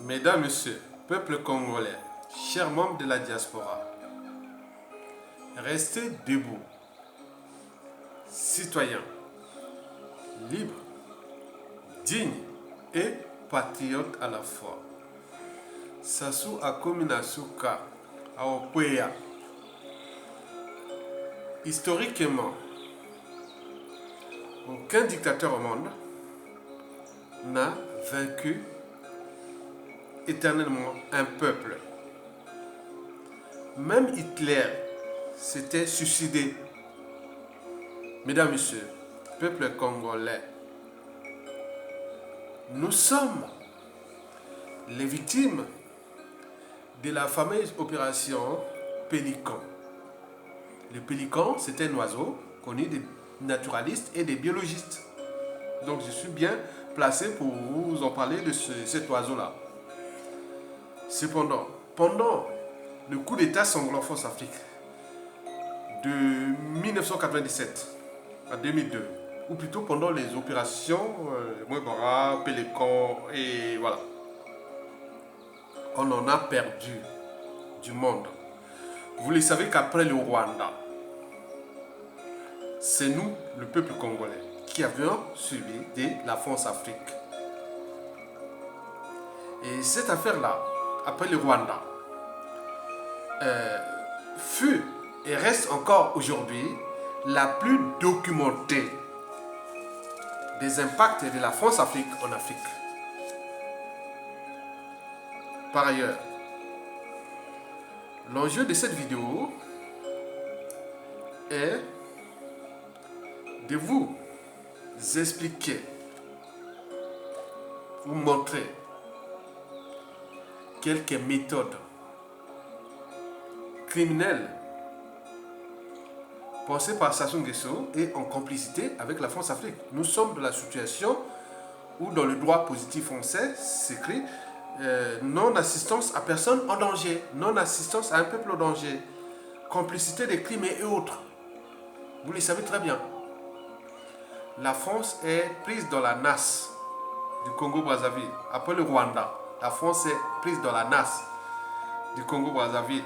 Mesdames, Messieurs, peuple congolais, chers membres de la diaspora, restez debout, citoyens, libres, dignes et patriotes à la fois. Sassou Akomina Suka Aokwea. Historiquement, aucun dictateur au monde n'a vaincu éternellement un peuple. Même Hitler s'était suicidé. Mesdames, Messieurs, peuple congolais, nous sommes les victimes de la fameuse opération Pélican. Le pélican, c'est un oiseau connu des naturalistes et des biologistes. Donc je suis bien placé pour vous en parler de cet oiseau-là. Cependant, pendant le coup d'État sanglant Force Afrique de 1997 à 2002, ou plutôt pendant les opérations Mwebara, Pélican et voilà, on en a perdu du monde. Vous le savez qu'après le Rwanda, c'est nous, le peuple congolais, qui avions subi de la France Afrique. Et cette affaire-là, après le Rwanda, fut et reste encore aujourd'hui la plus documentée des impacts de la France Afrique en Afrique. Par ailleurs, l'enjeu de cette vidéo est de vous expliquer, vous montrer quelques méthodes criminelles pensées par Sassou Nguesso et en complicité avec la France-Afrique. Nous sommes dans la situation où dans le droit positif français s'écrit non-assistance à personne en danger, non-assistance à un peuple en danger, complicité des crimes et autres. Vous le savez très bien. La France est prise dans la nasse du Congo-Brazzaville. Après le Rwanda, la France est prise dans la nasse du Congo-Brazzaville.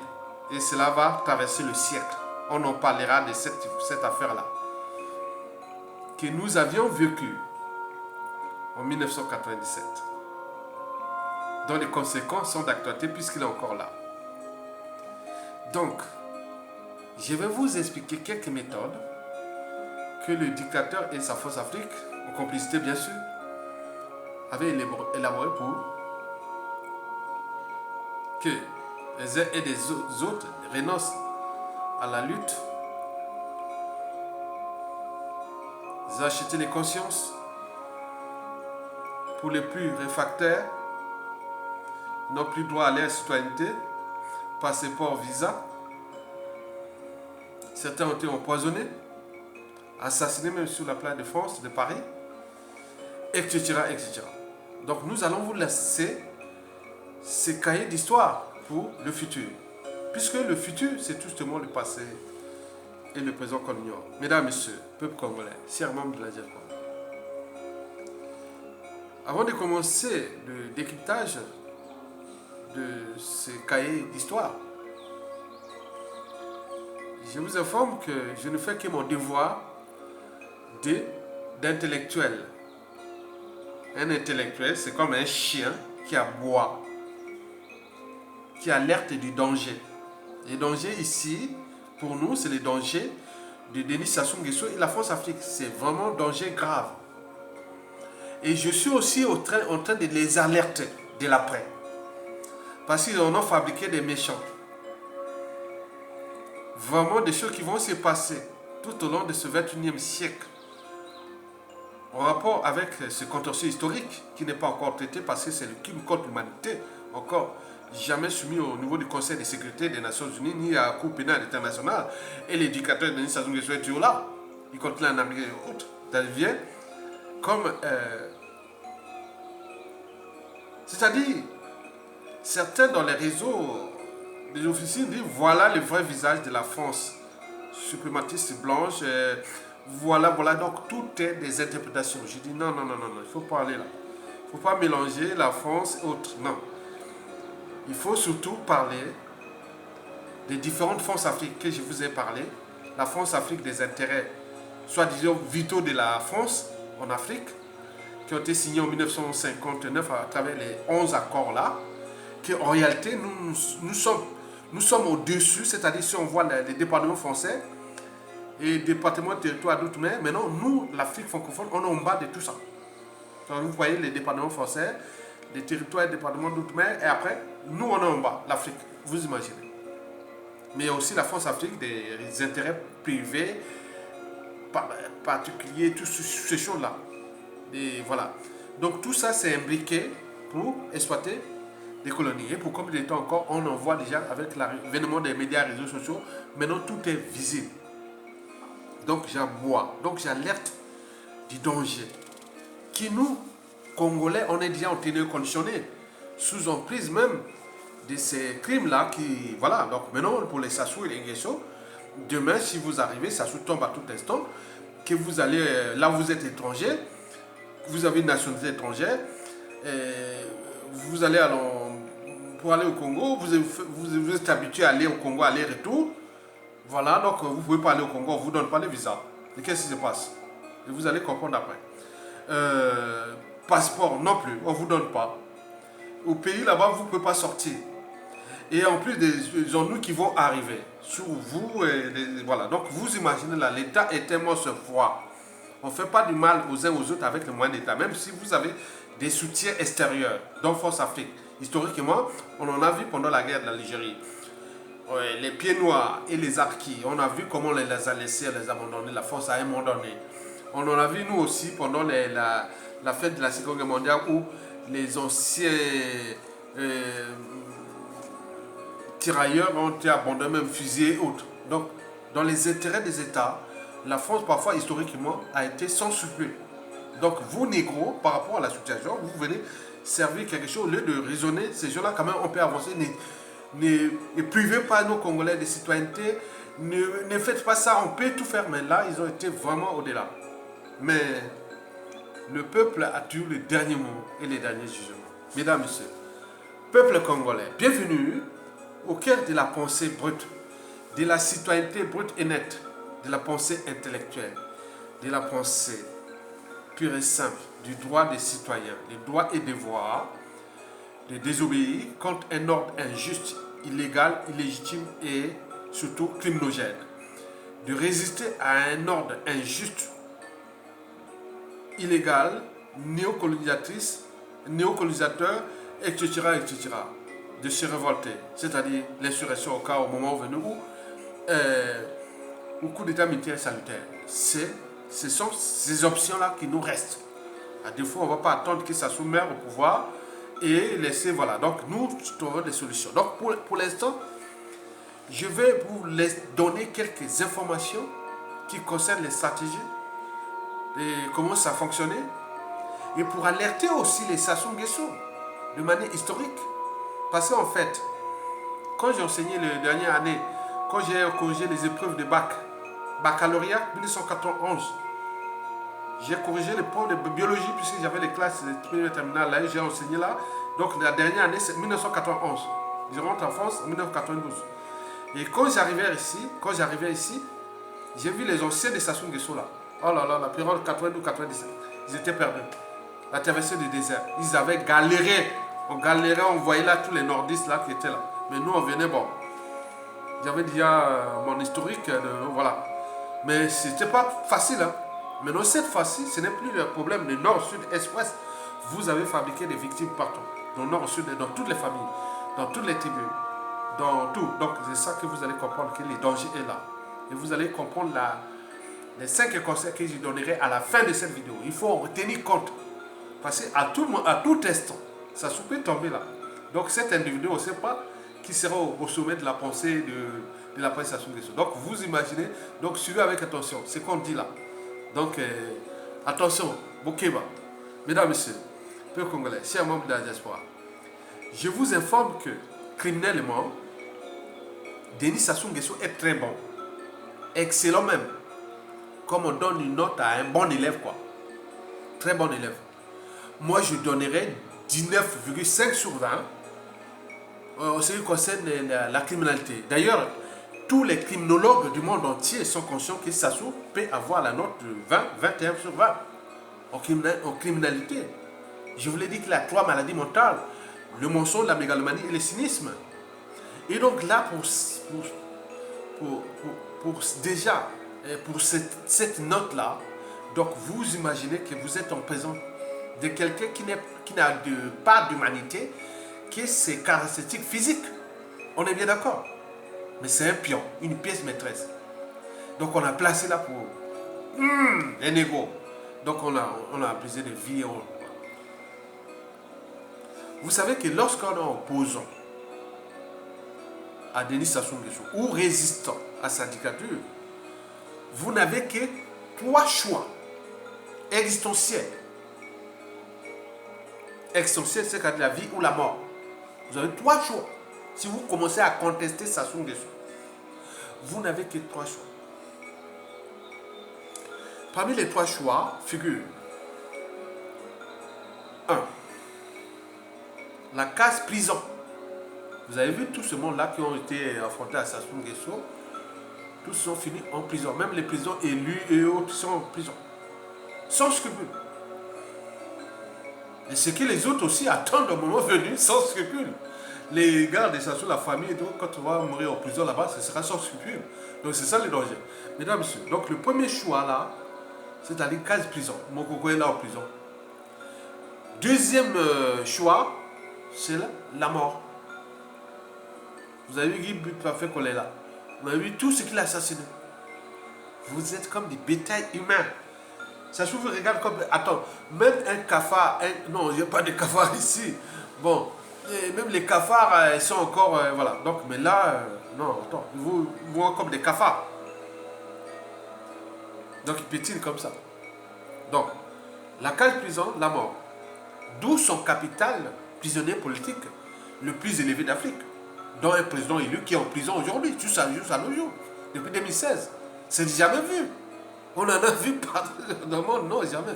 Et cela va traverser le siècle. On en parlera de cette affaire-là que nous avions vécue en 1997. Dont les conséquences sont d'actualité puisqu'il est encore là. Donc, je vais vous expliquer quelques méthodes que le dictateur et sa Force Afrique, en complicité bien sûr, avaient élaboré pour que les uns et les autres renoncent à la lutte, acheter les consciences pour les plus réfractaires, n'ont plus droit à leur citoyenneté, passeport, visa. Certains ont été empoisonnés, assassinés même sur la plage de France, de Paris, etc., etc. Donc nous allons vous laisser ces cahiers d'histoire pour le futur. Puisque le futur, c'est justement le passé et le présent qu'on ignore. Mesdames, Messieurs, peuple congolais, chers membres de la diaspora. Avant de commencer le décryptage de ces cahiers d'histoire, je vous informe que je ne fais que mon devoir d'intellectuel. Un intellectuel, c'est comme un chien qui aboie, qui alerte du danger. Les dangers ici, pour nous, c'est les dangers de Denis Sassou Nguesso et la France-Afrique. C'est vraiment un danger grave. Et je suis aussi en train de les alerter de l'après. Parce qu'ils en ont fabriqué des méchants. Vraiment des choses qui vont se passer tout au long de ce 21e siècle. En rapport avec ce contentieux historique qui n'est pas encore traité parce que c'est le crime contre l'humanité, encore jamais soumis au niveau du Conseil de sécurité des Nations Unies ni à la Cour pénale internationale. Et l'éducateur Denis Sassou Nguesso est toujours là. Il continue en Amérique et autres. Ça devient comme... c'est-à-dire, certains dans les réseaux des officines disent voilà le vrai visage de la France. Suprématiste blanche, voilà, donc tout est des interprétations. Je dis non, il ne faut pas aller là. Il ne faut pas mélanger la France et autres. Non. il faut surtout parler des différentes France-Afrique que je vous ai parlé. La France-Afrique des intérêts, soi-disant vitaux de la France en Afrique, qui ont été signés en 1959 à travers les 11 accords là, qu'en réalité nous sommes au-dessus, c'est-à-dire si on voit les départements français et les départements de territoire d'outre-mer, maintenant nous, l'Afrique francophone, on est en bas de tout ça. Donc, vous voyez les départements français, les territoires et les départements d'outre-mer, et après, nous on est en bas, l'Afrique, vous imaginez. Mais il y a aussi la France-Afrique, des intérêts privés, particuliers, toutes ces choses-là. Et voilà. Donc tout ça, c'est imbriqué pour exploiter des colonies. Et pour combien de temps encore, on en voit déjà avec l'avènement des médias et réseaux sociaux. Maintenant, tout est visible. Donc j'aboie, donc j'alerte du danger. Qui nous, Congolais, on est déjà en tenue conditionnée, sous emprise même de ces crimes-là qui, voilà, donc maintenant pour les Sassou et les Nguesso, demain si vous arrivez, Sassou tombe à tout instant, que vous allez, là vous êtes étranger, vous avez une nationalité étrangère, vous allez pour aller au Congo, vous êtes habitué à aller au Congo, aller-retour, voilà, donc vous ne pouvez pas aller au Congo, on ne vous donne pas le visa. Et qu'est-ce qui se passe? Et vous allez comprendre après. Passeport non plus, on ne vous donne pas. Au pays là-bas, vous ne pouvez pas sortir. Et en plus des ennuis qui vont arriver sur vous, voilà. Donc vous imaginez là, l'État est tellement ce froid. On ne fait pas du mal aux uns aux autres avec les moyens d'État, même si vous avez des soutiens extérieurs, dont Force Afrique. Historiquement, on en a vu pendant la guerre de l'Algérie. Les pieds noirs et les harkis, on a vu comment on les a laissés, les abandonner, la force à un moment donné. On en a vu nous aussi pendant la fête de la Seconde Guerre mondiale où les anciens tirailleurs ont été abandonnés, même fusillés et autres. Donc, dans les intérêts des États, la France, parfois, historiquement, a été sans scrupule. Donc, vous, négros, par rapport à la situation, vous venez servir quelque chose, au lieu de raisonner, ces gens-là, quand même, on peut avancer. Ne privez pas nos Congolais de citoyenneté, ne faites pas ça, on peut tout faire, mais là, ils ont été vraiment au-delà. Mais le peuple a eu le dernier mot et les derniers jugements. Mesdames, Messieurs, peuple congolais, bienvenue au cœur de la pensée brute, de la citoyenneté brute et nette, de la pensée intellectuelle, de la pensée pure et simple, du droit des citoyens, des droits et devoirs, de désobéir contre un ordre injuste, illégal, illégitime et surtout criminogène, de résister à un ordre injuste, illégal, néocolonisateur, etc., etc., de se révolter, c'est-à-dire l'insurrection au moment venu où coup d'état militaire salutaire. Ce sont ces options-là qui nous restent. À défaut, on ne va pas attendre que ça se mette au pouvoir et laisser, voilà. Donc, nous trouvons des solutions. Donc, pour l'instant, je vais vous donner quelques informations qui concernent les stratégies et comment ça a fonctionné. Et pour alerter aussi les Sassou Nguesso de manière historique. Parce qu'en fait, quand j'ai enseigné la dernière année, quand j'ai corrigé les épreuves de baccalauréat 1991, j'ai corrigé les profs de biologie puisque j'avais les classes de première terminale là, j'ai enseigné là. Donc la dernière année, c'est 1991. Je rentre en France en 1992. Et quand j'arrivais ici, j'ai vu les anciens de Sassou Nguesso là. Oh là là, la période 92-97, ils étaient perdus. La traversée du désert, ils avaient galéré. On galérait, on voyait là tous les nordistes là qui étaient là. Mais nous, on venait, bon. J'avais déjà mon historique, voilà. Mais c'était pas facile. Hein. Maintenant, cette fois-ci, ce n'est plus le problème de nord, sud, est, ouest. Vous avez fabriqué des victimes partout. Dans le nord, sud, dans toutes les familles, dans toutes les tribus, dans tout. Donc, c'est ça que vous allez comprendre que le danger est là. Et vous allez comprendre les 5 conseils que je donnerai à la fin de cette vidéo. Il faut en tenir compte. Parce qu'à tout instant, ça peut tomber là. Donc cet individu, on ne sait pas qui sera au sommet de la pensée de la pensée Sassou Nguesso. Donc vous imaginez, donc suivez avec attention ce qu'on dit là. Donc attention, Bokeba, mesdames, messieurs, peuple congolais, chers membres de la diaspora, je vous informe que criminellement, Denis Sassou Nguesso est très bon. Excellent même. Comme on donne une note à un bon élève, quoi. Très bon élève. Moi, je donnerais 19,5 sur 20. en ce qui concerne la criminalité. D'ailleurs, tous les criminologues du monde entier sont conscients que Sassou peut avoir la note de 20, 21 sur 20 en criminalité. Je vous l'ai dit qu'il a 3 maladies mentales, le mensonge, la mégalomanie et le cynisme. Et donc là, pour cette note-là, donc vous imaginez que vous êtes en présence de quelqu'un qui n'a pas d'humanité, qui a ses caractéristiques physiques. On est bien d'accord. Mais c'est un pion, une pièce maîtresse. Donc on a placé là pour un égo. Donc on a besoin de vie. Vous savez que lorsqu'on est opposant à Denis Sassou Nguesso ou résistant à sa dictature, vous n'avez que 3 choix existentiels. Existentiel, c'est la vie ou la mort. Vous avez 3 choix. Si vous commencez à contester Sassou Nguesso, vous n'avez que 3 choix. Parmi les 3 choix figure 1. La case prison. Vous avez vu tout ce monde-là qui ont été affrontés à Sassou Nguesso, tous sont finis en prison. Même les prisons élus et autres sont en prison. Sans scrupule. Et ce que les autres aussi attendent au moment venu, sans scrupule. Les gars de Sassou, la famille, donc, quand on va mourir en prison là-bas, ce sera sans scrupule. Donc c'est ça le danger. Mesdames, messieurs, donc le premier choix là, c'est-à-dire case prison. Mokoko est là en prison. Deuxième choix, c'est la mort. Vous avez vu Guy Parfait qu'on est là. Vous avez vu tout ce qu'il a assassiné. Vous êtes comme des bétails humains. Ça se vous regarde comme... Attends, même un cafard... non, il n'y a pas de cafard ici. Bon, même les cafards, ils sont encore... voilà. Donc, mais là, non, attends. Vous voyez comme des cafards. Donc, ils pétinent comme ça. Donc, la cage prison, la mort. D'où son capital prisonnier politique le plus élevé d'Afrique. Dont un président élu qui est en prison aujourd'hui, juste à nos jours, depuis 2016. C'est jamais vu. On en a vu partout dans le monde, non, jamais.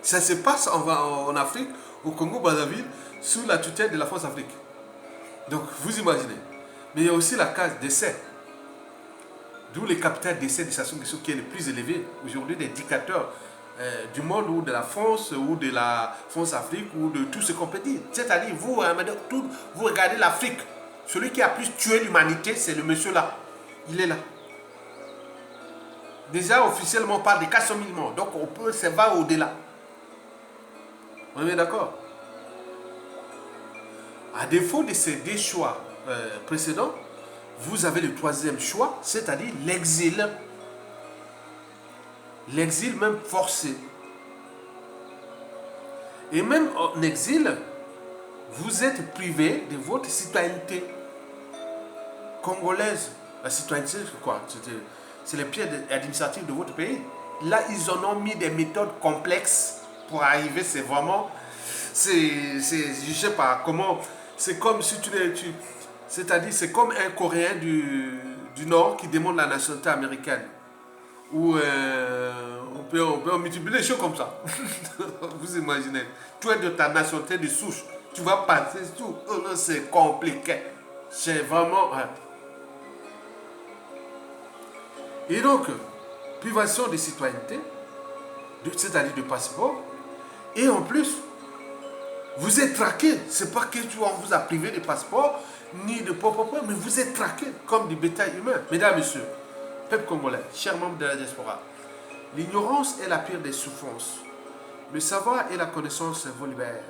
Ça se passe en Afrique, au Congo-Brazzaville, sous la tutelle de la France-Afrique. Donc, vous imaginez. Mais il y a aussi la case décès. D'où le capital décès de Sassou Nguesso qui est le plus élevé aujourd'hui des dictateurs du monde, ou de la France, ou de la France-Afrique, ou de tout ce qu'on peut dire. C'est-à-dire, vous regardez l'Afrique. Celui qui a plus tué l'humanité, c'est le monsieur là. Il est là. Déjà, officiellement, on parle de 400 000 morts. Donc, on peut se va au-delà. On est bien d'accord? À défaut de ces 2 choix précédents, vous avez le 3e choix, c'est-à-dire l'exil. L'exil même forcé. Et même en exil, vous êtes privé de votre citoyenneté congolaise. La citoyenneté, c'est quoi? C'est les pieds administratifs de votre pays. Là, ils en ont mis des méthodes complexes pour arriver. C'est vraiment... je sais pas comment... C'est comme si c'est-à-dire, c'est comme un Coréen du Nord qui demande la nationalité américaine. Ou on peut multiplier les choses comme ça. Vous imaginez. Tu es de ta nationalité de souche. Tu vas passer tout. Oh non, c'est compliqué. C'est vraiment... Et donc, privation de citoyenneté, c'est-à-dire de passeport, et en plus, vous êtes traqué. C'est pas que on vous a privé de passeport, ni de propre, mais vous êtes traqué comme du bétail humain. Mesdames, messieurs, peuple congolais, chers membres de la diaspora, l'ignorance est la pire des souffrances. Le savoir et la connaissance vous libèrent.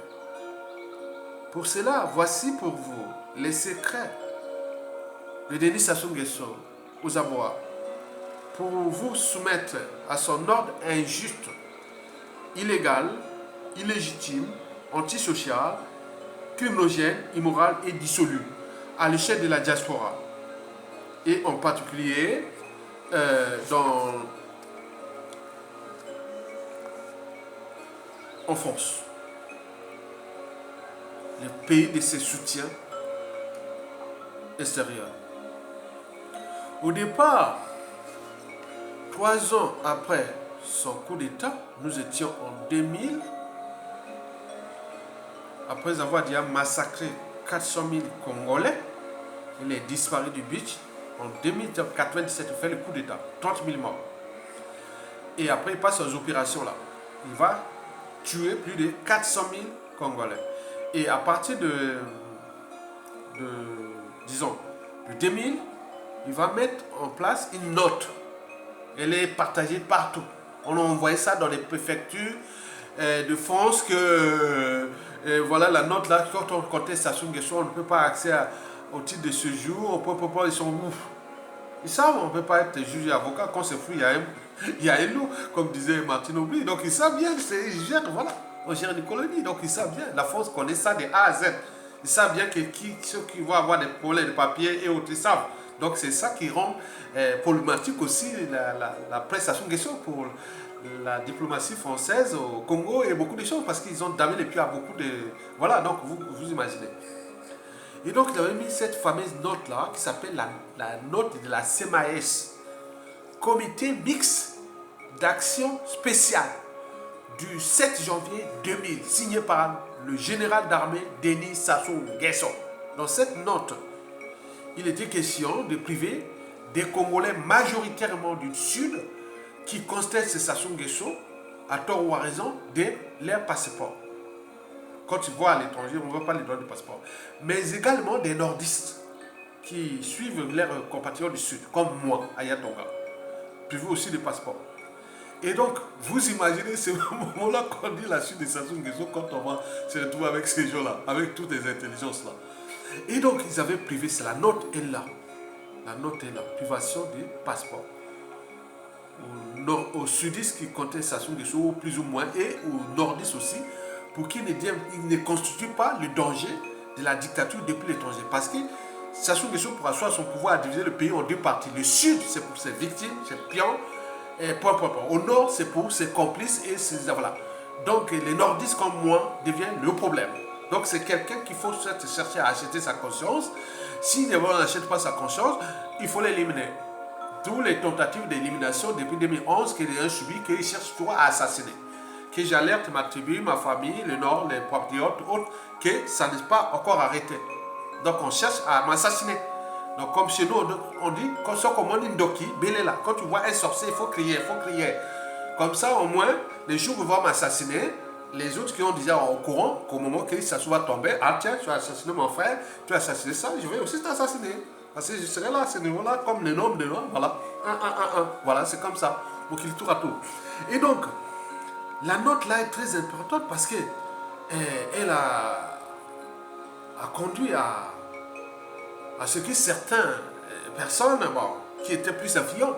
Pour cela, voici pour vous les secrets de Denis Sassou Nguesso aux Abois, pour vous soumettre à son ordre injuste, illégal, illégitime, antisocial, criminogène, immoral et dissolu à l'échelle de la diaspora. Et en particulier en France, le pays de ses soutiens extérieurs. Au départ, 3 ans après son coup d'État, nous étions en 2000, après avoir déjà massacré 400 000 Congolais. Il est disparu du beach. En 2097, il fait le coup d'État. 30 000 morts. Et après, il passe aux opérations là. Il va tuer plus de 400 000 Congolais. Et à partir disons, de 2000, il va mettre en place une note. Elle est partagée partout. On a envoyé ça dans les préfectures de France que voilà la note là, quand on conteste Sassou Nguesso, on ne peut pas accéder au titre de séjour. Ils sont ouf. Ils savent, on ne peut pas être juge et avocat. Quand c'est fou, il y a un loup, comme disait Martine Aubry. Donc ils savent bien, ils gèrent, voilà, on gère les colonies. Donc ils savent bien, la France connaît ça de A à Z. Ils savent bien que ceux qui vont avoir des problèmes de papier et autres, ils savent. Donc c'est ça qui rend problématique aussi la prestation Nguesso pour la diplomatie française au Congo et beaucoup de choses parce qu'ils ont damé les pieds à beaucoup de... Voilà, donc vous imaginez. Et donc il avait mis cette fameuse note-là qui s'appelle la note de la CMAS, Comité mixte d'action spéciale du 7 janvier 2000, signée par le général d'armée Denis Sassou Nguesso. Dans cette note, il était question de priver des Congolais majoritairement du Sud qui contestent Sassou Nguesso, à tort ou à raison, de leur passeport. Quand tu vois à l'étranger, on ne veut pas les donner de passeport. Mais également des nordistes qui suivent leurs compatriotes du Sud, comme moi, à Yatonga. Privé aussi des passeports. Et donc, vous imaginez ce moment-là qu'on dit la suite de Sassou Nguesso quand on va se retrouver avec ces gens-là, avec toutes les intelligences-là. Et donc, ils avaient privé, c'est la note est là. La note est là, privation des passeports. Aux sudistes qui comptaient Sassou Nguesso, plus ou moins, et aux nordistes aussi, pour qu'ils ne constituent pas le danger de la dictature depuis l'étranger. Parce que Sassou Nguesso, pour asseoir son pouvoir, a divisé le pays en deux parties. Le sud, c'est pour ses victimes, ses pions, et point. Au nord, c'est pour ses complices et ses... Voilà. Donc, les nordistes comme moi deviennent le problème. Donc, c'est quelqu'un qu'il faut chercher à acheter sa conscience. Si on n'achète pas sa conscience, il faut l'éliminer. Toutes les tentatives d'élimination depuis 2011 qu'il a subi, qu'il cherche toujours à assassiner. Que j'alerte ma tribu, ma famille, le Nord, les patriotes, autres, que ça n'est pas encore arrêté. Donc on cherche à m'assassiner. Donc comme chez nous, on dit, quand on dit Ndoki, Belela, quand tu vois un sorcier, il faut crier, Comme ça, au moins, les jours où ils vont m'assassiner, les autres qui ont déjà au courant qu'au moment que ça va tomber, ah tiens, tu as assassiné mon frère, tu as assassiné ça, je vais aussi t'assassiner. Parce que je serai là à ce niveau-là, comme les nombres de noirs, voilà. Voilà, c'est comme ça. Donc il tour à tour. Et donc, la note là est très importante parce que elle a conduit à ce que certaines personnes qui étaient plus influents,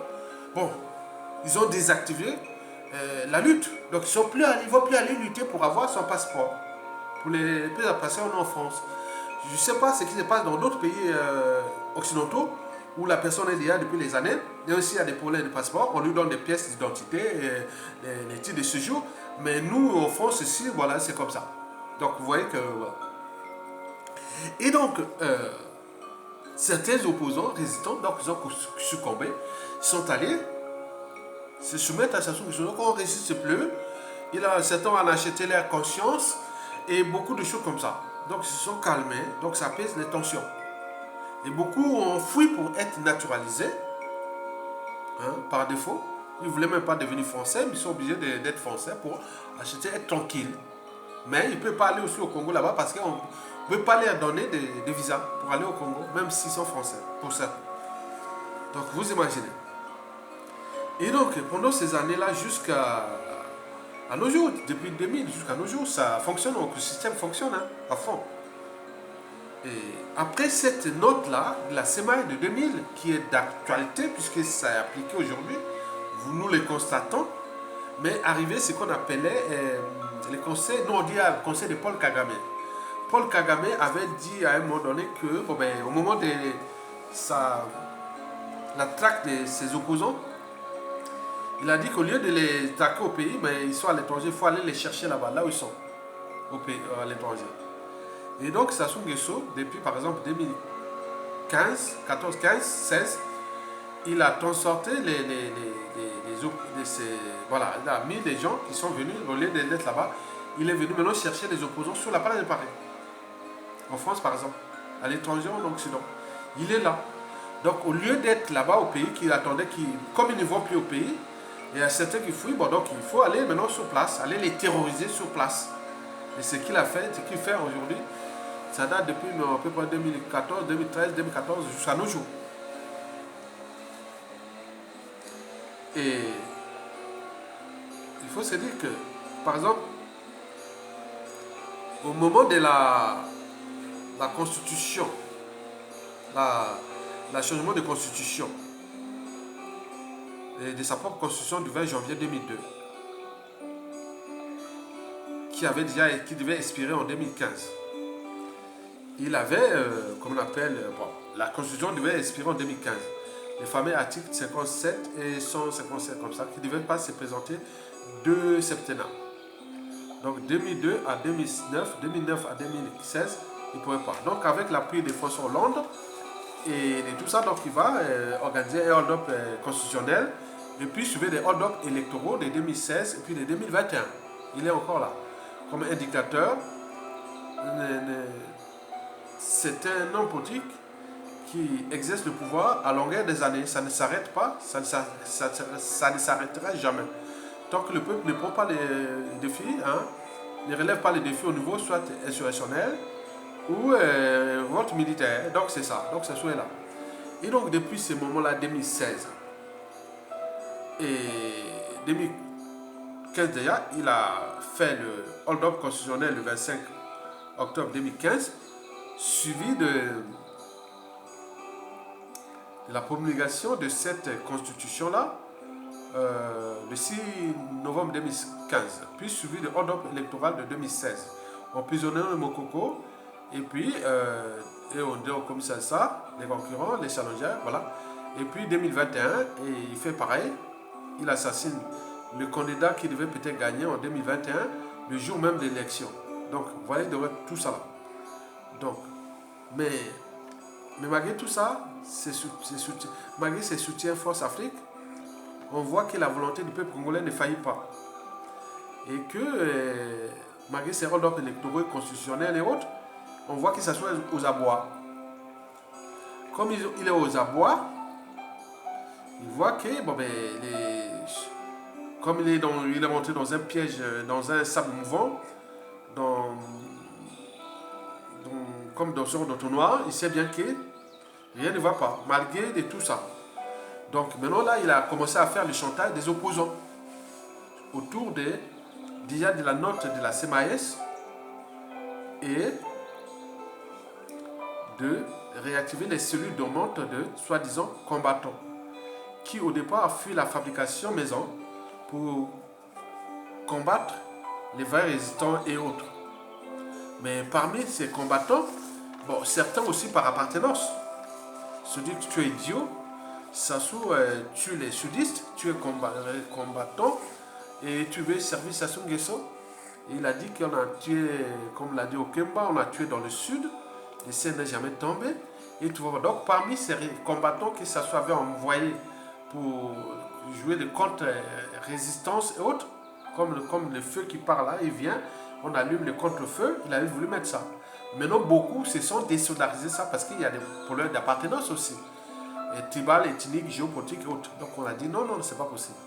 ils ont désactivé la lutte. Donc ils ne vont plus aller lutter pour avoir son passeport. Pour les passer en France. Je ne sais pas ce qui se passe dans d'autres pays occidentaux où la personne est là depuis les années. Et aussi, il y a des problèmes de passeport. On lui donne des pièces d'identité, les titres de séjour. Mais nous, en France, ici, voilà, c'est comme ça. Donc, vous voyez que... Voilà. Et donc, certains opposants résistants, donc ils ont succombé, sont allés se soumettre à Sassou Nguesso. Donc, on ne résiste plus. Certains ont acheté leur conscience et beaucoup de choses comme ça. Donc, ils se sont calmés. Donc, ça pèse les tensions. Et beaucoup ont fui pour être naturalisés, par défaut. Ils ne voulaient même pas devenir français, mais ils sont obligés d'être français pour acheter, être tranquille. Mais ils ne peuvent pas aller aussi au Congo là-bas parce qu'on ne peut pas leur donner des visas pour aller au Congo, même s'ils sont français, pour ça. Donc vous imaginez. Et donc pendant ces années-là, jusqu'à nos jours, depuis 2000 jusqu'à nos jours, ça fonctionne, le système fonctionne à fond. Et après cette note-là, de la CMAS de 2000, qui est d'actualité, puisque ça est appliqué aujourd'hui, nous le constatons, mais arrivé ce qu'on appelait les conseils, nous on dit le conseil de Paul Kagame. Paul Kagame avait dit à un moment donné que, au moment de la traque de ses opposants, il a dit qu'au lieu de les traquer au pays, ils sont à l'étranger, il faut aller les chercher là-bas, là où ils sont, à l'étranger. Et donc Sassou Nguesso, depuis par exemple 2015, 14, 15, 16, il a transporté voilà, il a mis des gens qui sont venus, au lieu d'être là-bas, il est venu maintenant chercher des opposants sur la place de Paris. en France par exemple, à l'étranger en Occident. Il est là. Donc au lieu d'être là-bas au pays, qu'il attendait, comme ils ne vont plus au pays, il y a certains qui fuient, bon, donc il faut aller maintenant sur place, aller les terroriser sur place. Et ce qu'il a fait, ce qu'il fait aujourd'hui, ça date depuis à peu près 2014, 2013, 2014 jusqu'à nos jours. Et il faut se dire que, par exemple, au moment de la constitution, la changement de constitution, et de sa propre constitution du 20 janvier 2002, qui devait expirer en 2015. Il avait, comme on appelle, la constitution devait expirer en 2015. Les fameux articles 57 et 157 comme ça, qui ne devaient pas se présenter deux septennats. Donc 2002 à 2009, 2009 à 2016, il ne pouvait pas. Donc avec l'appui de François Hollande et de tout ça, donc il va organiser un hold-up constitutionnel et puis suivre des hold-up électoraux de 2016 et puis de 2021. Il est encore là. Comme un dictateur, c'est un homme politique qui exerce le pouvoir à longueur des années. Ça ne s'arrête pas, ça ne s'arrêtera jamais. Tant que le peuple ne prend pas les défis, ne relève pas les défis au niveau soit insurrectionnel ou vote militaire. Donc c'est ça, donc ce souhait là. Et donc depuis ce moment-là, 2016 et 2015 déjà, il a fait le hold-up constitutionnel le 25 octobre 2015, suivi de la promulgation de cette constitution-là le 6 novembre 2015, puis suivi de hold-up électoral de 2016. Emprisonné le Mokoko, et puis et on dit comme ça, les concurrents, les challengers, voilà. Et puis 2021, et il fait pareil, il assassine le candidat qui devait peut-être gagner en 2021, le jour même de l'élection. Donc, vous voyez, tout ça là. Donc, mais malgré tout ça, malgré ses soutiens Force Afrique, on voit que la volonté du peuple congolais ne faillit pas. Et que, malgré ses hold-up électoraux, constitutionnels et autres, on voit qu'il s'assoit aux abois. Comme il est aux abois, il voit que, bon, ben, comme il est monté dans un piège, dans un sable mouvant, comme dans son entonnoir, il sait bien que rien ne va pas, malgré de tout ça. Donc maintenant là, il a commencé à faire le chantage des opposants autour déjà de la note de la CMAS et de réactiver les cellules dormantes de soi-disant combattants qui au départ a fui la fabrication maison pour combattre les vrais résistants et autres. Mais parmi ces combattants, bon, certains aussi par appartenance, se disent que tu es idiot. Sassou tue les sudistes, tu es combattant et tu veux servir Sassou Nguesso. Il a dit qu'on a tué, comme l'a dit Okemba, on a tué dans le sud, le ciel n'est jamais tombé. Et tout va. Donc parmi ces combattants que Sassou avait envoyés pour jouer de contre-résistance et autres, comme le feu qui part là, il vient, on allume le contre-feu, il avait voulu mettre ça. Maintenant beaucoup se sont désolidarisés ça parce qu'il y a des problèmes d'appartenance aussi. Tribal, ethnique, géopolitique et autres. Donc on a dit non, c'est pas possible.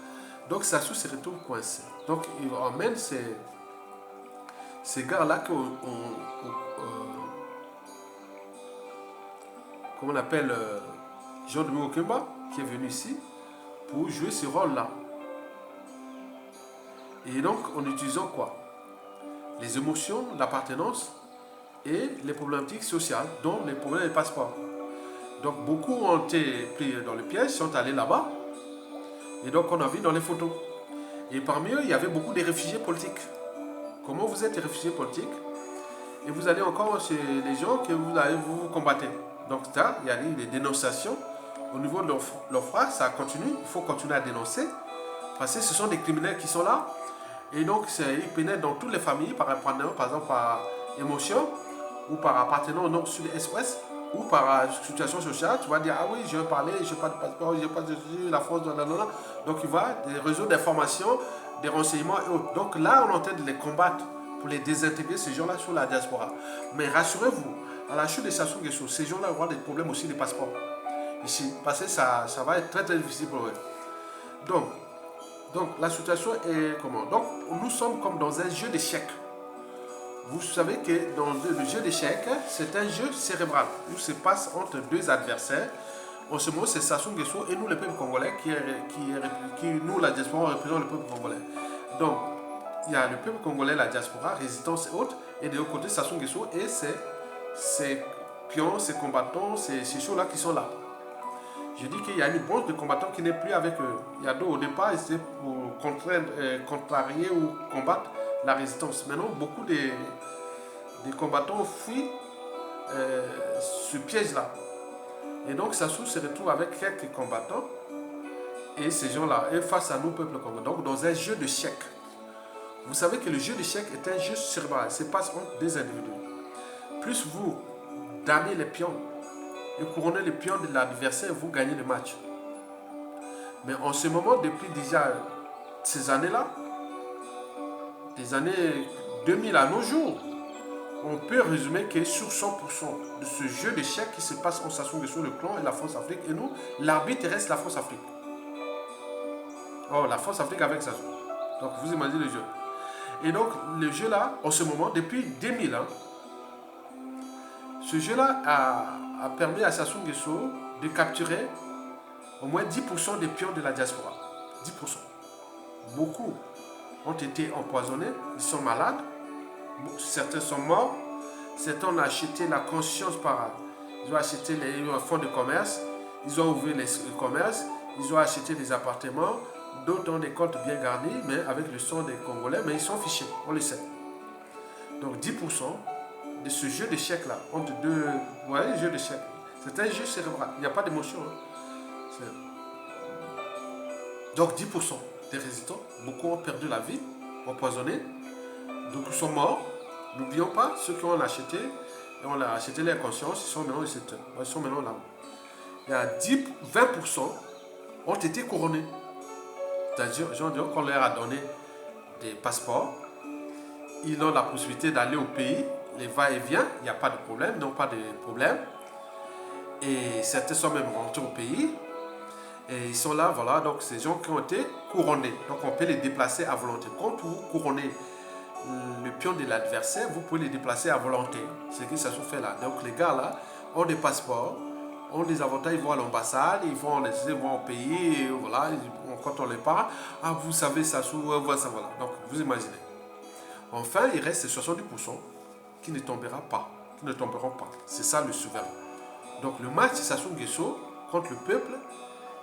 Donc Sassou se retrouve coincé. Donc il emmène ces gars-là comme on appelle Jean-Domingue Okemba, qui est venu ici pour jouer ce rôle-là. Et donc en utilisant quoi? Les émotions, l'appartenance et les problématiques sociales, dont les problèmes des passeports. Donc beaucoup ont été pris dans le piège, sont allés là-bas. Et donc on a vu dans les photos. Et parmi eux, il y avait beaucoup de réfugiés politiques. Comment vous êtes réfugiés politiques et vous allez encore chez les gens que vous combattez. Donc là, il y a eu des dénonciations. Au niveau de l'OFRA, ça continue. Il faut continuer à dénoncer. Parce que ce sont des criminels qui sont là. Et donc, ils pénètrent dans toutes les familles, par exemple par émotion, ou par appartenance au nord, sud, est, ouest, ou par situation sociale. Tu vas dire, ah oui, je veux parler, je n'ai pas de passeport, je n'ai pas de la France, blablabla. Donc, il va des réseaux d'information, des renseignements et autres. Donc là, on est en train de les combattre pour les désintégrer, ces gens-là, sur la diaspora. Mais rassurez-vous, à la chute de Sassou Nguesso, ces gens-là auront des problèmes aussi de passeport. Ici, parce que ça va être très très difficile pour eux. Donc la situation est comment? Donc, nous sommes comme dans un jeu d'échecs. Vous savez que dans le jeu d'échecs, c'est un jeu cérébral où se passe entre deux adversaires. En ce moment, c'est Sassou Nguesso et nous, le peuple congolais, nous, la diaspora, représentons le peuple congolais. Donc, il y a le peuple congolais, la diaspora, résistance et autres, et de l'autre côté, Sassou Nguesso et ces pions, ces combattants, ces choses-là qui sont là. Je dis qu'il y a une branche de combattants qui n'est plus avec eux. Il y a d'autres, au départ, c'était pour contrarier ou combattre la résistance. Maintenant, beaucoup des combattants fuient ce piège-là. Et donc, Sassou se retrouve avec quelques combattants et ces gens-là, et face à nous, peuple congolais. Donc, dans un jeu d'échecs. Vous savez que le jeu d'échecs est un jeu cérébral. Ça passe entre des individus. Plus vous damez les pions et couronnez les pions de l'adversaire, vous gagnez le match. Mais en ce moment, depuis déjà ces années-là, des années 2000 à nos jours, on peut résumer que sur 100% de ce jeu d'échecs qui se passe en Sassou Nguesso, le clan et la France-Afrique, et nous, l'arbitre reste la France-Afrique. Oh, la France-Afrique avec Sassou. Donc, vous imaginez le jeu. Et donc, le jeu-là, en ce moment, depuis 2000 ans, ce jeu-là a permis à Sassou Nguesso de capturer au moins 10% des pions de la diaspora. 10%. Beaucoup ont été empoisonnés, ils sont malades, certains sont morts, certains ont acheté la conscience ils ont acheté les fonds de commerce, ils ont ouvert les commerces, ils ont acheté des appartements, d'autres ont des comptes bien garnis, mais avec le sang des Congolais, mais ils sont fichés, on le sait. Donc 10% de ce jeu d'échecs là, entre deux, vous voyez le jeu d'échecs, c'est un jeu cérébral, il n'y a pas d'émotion. Hein. Donc 10% des résistants, beaucoup ont perdu la vie, empoisonnés, beaucoup sont morts. N'oublions pas ceux qui ont acheté, et on a acheté leur conscience, ils sont maintenant là. Il y a 20% ont été couronnés. C'est-à-dire, qu'on leur a donné des passeports, ils ont la possibilité d'aller au pays, les va-et-vient, il n'y a pas de problème, non pas de problème. Et certains sont même rentrés au pays. Et ils sont là, voilà, donc ces gens qui ont été couronnés. Donc on peut les déplacer à volonté. Quand vous couronnez le pion de l'adversaire, vous pouvez les déplacer à volonté. C'est ce que ça se fait là. Donc les gars là ont des passeports, ont des avantages, ils vont à l'ambassade, ils vont au pays, et voilà, quand on les parle, ah vous savez ça, voilà. Donc vous imaginez. Enfin, il reste 70% qui ne tomberont pas. C'est ça le souverain. Donc le match de Sassou Nguesso contre le peuple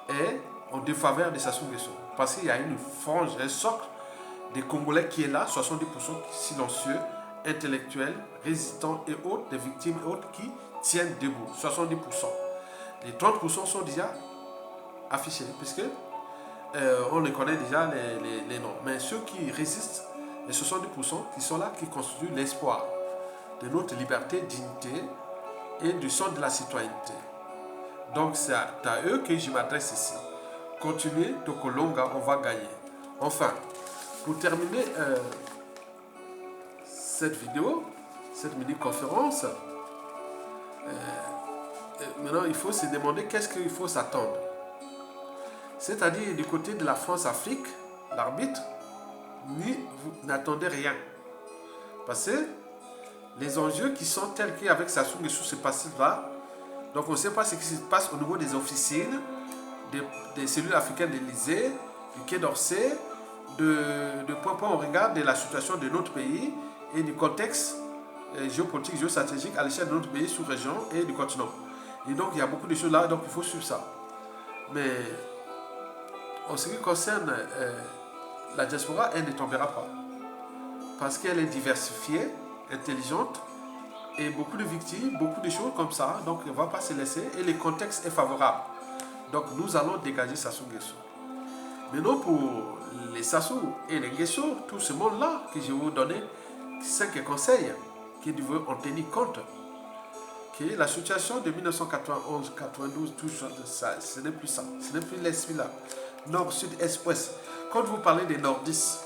est en défaveur de Sassou Nguesso. Parce qu'il y a une frange, un socle des Congolais qui est là, 70% silencieux, intellectuels, résistants et autres, des victimes et autres qui tiennent debout. 70%. Les 30% sont déjà affichés, puisque on les connaît déjà les noms. Mais ceux qui résistent, les 70% qui sont là, qui constituent l'espoir de notre liberté, dignité et du sens de la citoyenneté. Donc c'est à eux que je m'adresse ici. Continuez, Tokolonga, on va gagner. Enfin, pour terminer cette vidéo, cette mini-conférence, maintenant il faut se demander qu'est-ce qu'il faut s'attendre. C'est-à-dire du côté de la France-Afrique, l'arbitre, vous n'attendez rien. Parce que les enjeux qui sont tels qu'avec Sassou Nguesso se passent là, donc on ne sait pas ce qui se passe au niveau des officines, des cellules africaines de l'Élysée, du Quai d'Orsay, de point on regarde de la situation de notre pays et du contexte géopolitique, géostratégique à l'échelle de notre pays, sous-région et du continent. Et donc il y a beaucoup de choses là, donc il faut suivre ça. Mais en ce qui concerne la diaspora, elle ne tombera pas. Parce qu'elle est diversifiée, intelligente, et beaucoup de victimes, beaucoup de choses comme ça, donc elle ne va pas se laisser, et le contexte est favorable. Donc nous allons dégager Sassou Nguesso. Maintenant pour les Sassou et les Nguesso, tout ce monde-là que je vais vous donner 5 conseils qui doivent en tenir compte. Que la situation de 1991, 92, tout ça, ce n'est plus ça. Ce n'est plus l'esprit là. Nord, sud, est, ouest. Quand vous parlez des nordistes,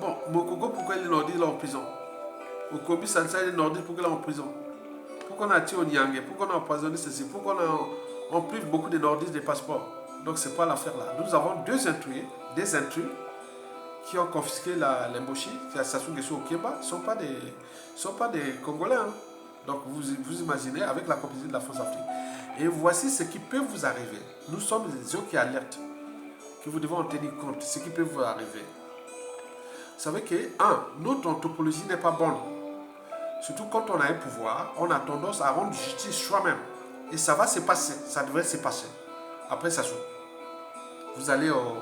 Bon, Mokoko, pourquoi il est nordiste là en prison? Okobi Sansa, il est nordiste, pourquoi il est en prison? Pourquoi on a tué au Nyangé? Pourquoi on a empoisonné ceci? Pourquoi on prive beaucoup de nordistes des passeports? Donc c'est pas l'affaire là. Nous avons des intrus qui ont confisqué l'Emboshi, qui a Sassou Nguesso au Kéba, ne sont pas des Congolais. Hein. Donc vous imaginez avec la complicité de la France-Afrique. Et voici ce qui peut vous arriver. Nous sommes des gens qui alertent, que vous devez en tenir compte, ce qui peut vous arriver. Vous savez que, notre anthropologie n'est pas bonne. Surtout quand on a un pouvoir, on a tendance à rendre justice soi-même. Et ça va se passer, ça devrait se passer. Après ça s'ouvre. Vous allez au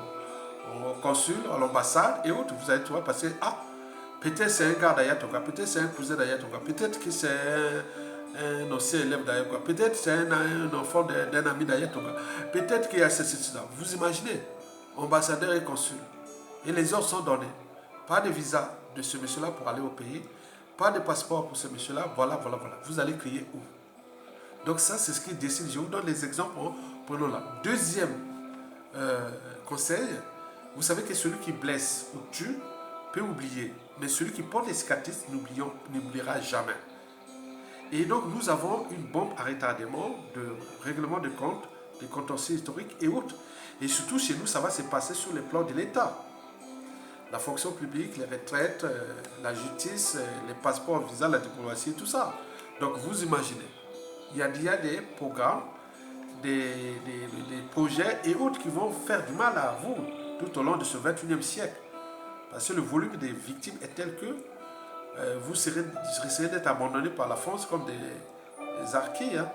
consul, à l'ambassade et autres, vous allez trouver parce que, peut-être c'est un gars d'Ayatoga, peut-être c'est un cousin d'Ayatoga, peut-être que c'est un ancien élève d'Ayatoga, peut-être c'est un enfant d'un ami d'Ayatoga, peut-être qu'il y a ceci, là. Vous imaginez, ambassadeur et consul. Et les ordres sont donnés. Pas de visa de ce monsieur-là pour aller au pays, pas de passeport pour ce monsieur-là, voilà. Vous allez crier où? Donc ça, c'est ce qui décide. Je vous donne les exemples. Prenons là. Deuxième conseil, vous savez que celui qui blesse ou tue peut oublier. Mais celui qui porte les cicatrices n'oubliera jamais. Et donc, nous avons une bombe à retardement de règlement de compte, des contentieux historiques et autres. Et surtout, chez nous, ça va se passer sur le plan de l'État. La fonction publique, les retraites, la justice, les passeports, visa, la diplomatie, tout ça. Donc, vous imaginez. Il y a des programmes, des projets et autres qui vont faire du mal à vous tout au long de ce 21e siècle. Parce que le volume des victimes est tel que vous risquerez d'être abandonnés par la France comme des archis. Hein.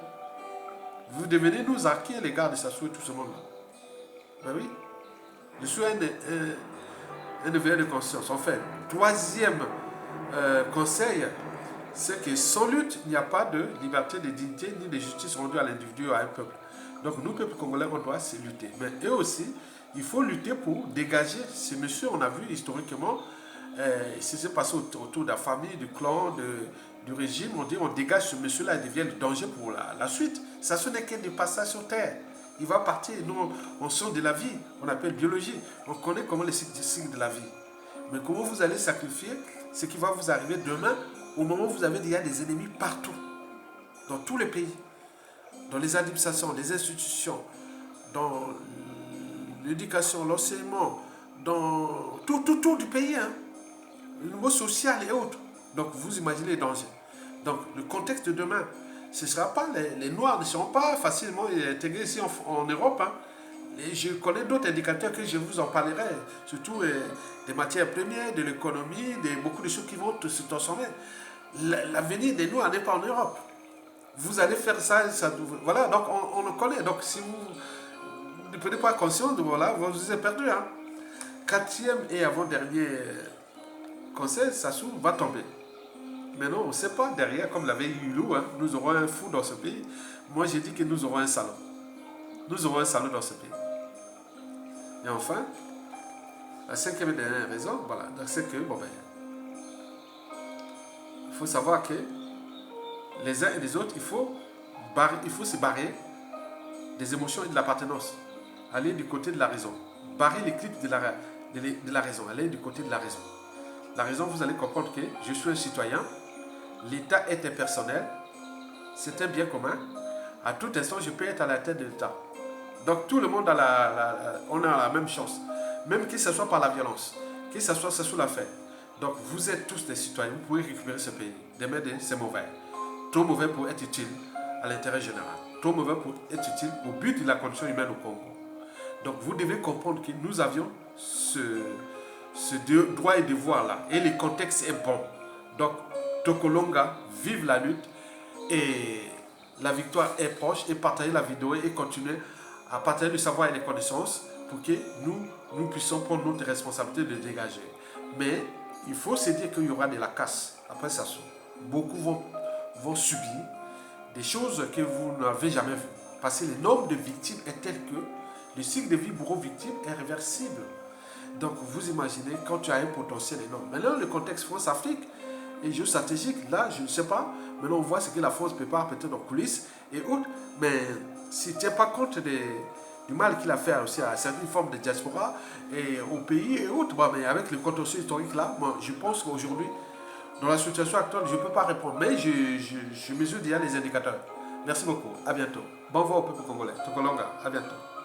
Vous devenez nos archis, les gars de Sassou et tout ce monde-là. Ben oui. Je suis un éveil de conscience. En fait, troisième conseil, c'est que sans lutte, il n'y a pas de liberté, de dignité, ni de justice rendue à l'individu ou à un peuple. Donc nous, peuple congolais, on doit se lutter. Mais eux aussi, il faut lutter pour dégager ces messieurs. On a vu historiquement, ce qui s'est passé autour de la famille, du clan, du régime. On dit on dégage ce monsieur-là, il devient le danger pour la suite. Ça, ce n'est qu'un des passages sur terre. Il va partir. Nous, on sort de la vie. On appelle biologie. On connaît comment les cycles de la vie. Mais comment vous allez sacrifier ce qui va vous arriver demain au moment où vous avez déjà des ennemis partout, dans tous les pays, dans les administrations, les institutions, dans l'éducation, l'enseignement, dans tout du pays, hein, le niveau social et autres. Donc vous imaginez les dangers. Donc le contexte de demain, ce ne sera pas, les Noirs ne seront pas facilement intégrés ici en Europe. Hein. Et je connais d'autres indicateurs que je vous en parlerai, surtout des matières premières, de l'économie, de beaucoup de choses qui vont se transformer. L'avenir des Noirs n'est pas en Europe. Vous allez faire ça, voilà, donc on le connaît. Donc si vous ne prenez pas conscience, voilà, vous êtes perdu. Hein. Quatrième et avant-dernier conseil, Sassou va tomber. Maintenant, on ne sait pas, derrière, comme l'avait Hulou, hein, nous aurons un fou dans ce pays. Moi, j'ai dit que nous aurons un salon. Nous aurons un salon dans ce pays. Et enfin, la cinquième et dernière raison, voilà, c'est que, il faut savoir que les uns et les autres, il faut se barrer des émotions et de l'appartenance. Aller du côté de la raison. Barrer l'éclipse de la raison. Aller du côté de la raison. La raison, vous allez comprendre que je suis un citoyen, l'État est impersonnel, c'est un bien commun. À tout instant, je peux être à la tête de l'État. Donc tout le monde on a la même chance. Même que ce soit par la violence, que ce soit sous la fait. Donc vous êtes tous des citoyens, vous pouvez récupérer ce pays. Demain, c'est mauvais. Trop mauvais pour être utile à l'intérêt général. Trop mauvais pour être utile au but de la condition humaine au Congo. Donc vous devez comprendre que nous avions ce droit et devoir là. Et le contexte est bon. Donc Tokolonga, vive la lutte. Et la victoire est proche. Et partagez la vidéo et continuez à partager le savoir et les connaissances pour que nous puissions prendre notre responsabilité de dégager. Mais il faut se dire qu'il y aura de la casse après ça. Beaucoup vont subir des choses que vous n'avez jamais vues. Parce que le nombre de victimes est tel que le cycle de vie bourreau-victime est réversible. Donc vous imaginez quand tu as un potentiel énorme. Maintenant, le contexte France-Afrique est géostratégique. Là, je ne sais pas. Maintenant, on voit ce que la France prépare peut-être en coulisses et autres. Mais si tu n'es pas compte du mal qu'il a fait aussi à certaines formes de diaspora et au pays et autres. Bon, mais avec le contexte historique là, moi, je pense qu'aujourd'hui, dans la situation actuelle, je ne peux pas répondre, mais je mesure déjà les indicateurs. Merci beaucoup, à bientôt. Bon vent au peuple congolais. Tokolonga, à bientôt.